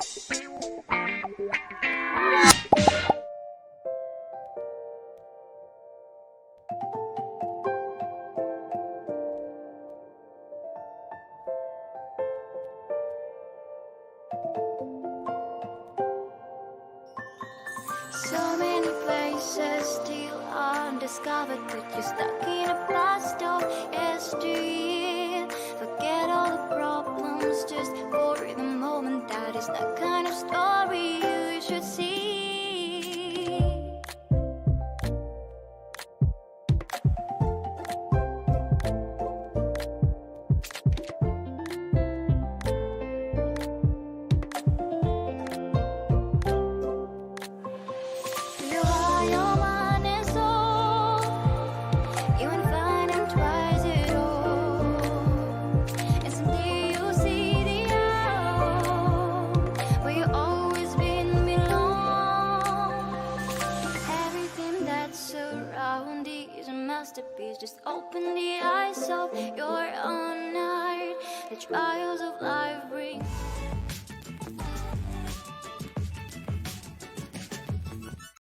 So many places still undiscovered, but you're stuck in a blast of history. Forget all the problems just for the moment. That is the kind of story you should see. Just open the eyes of your own heart. The trials of life bring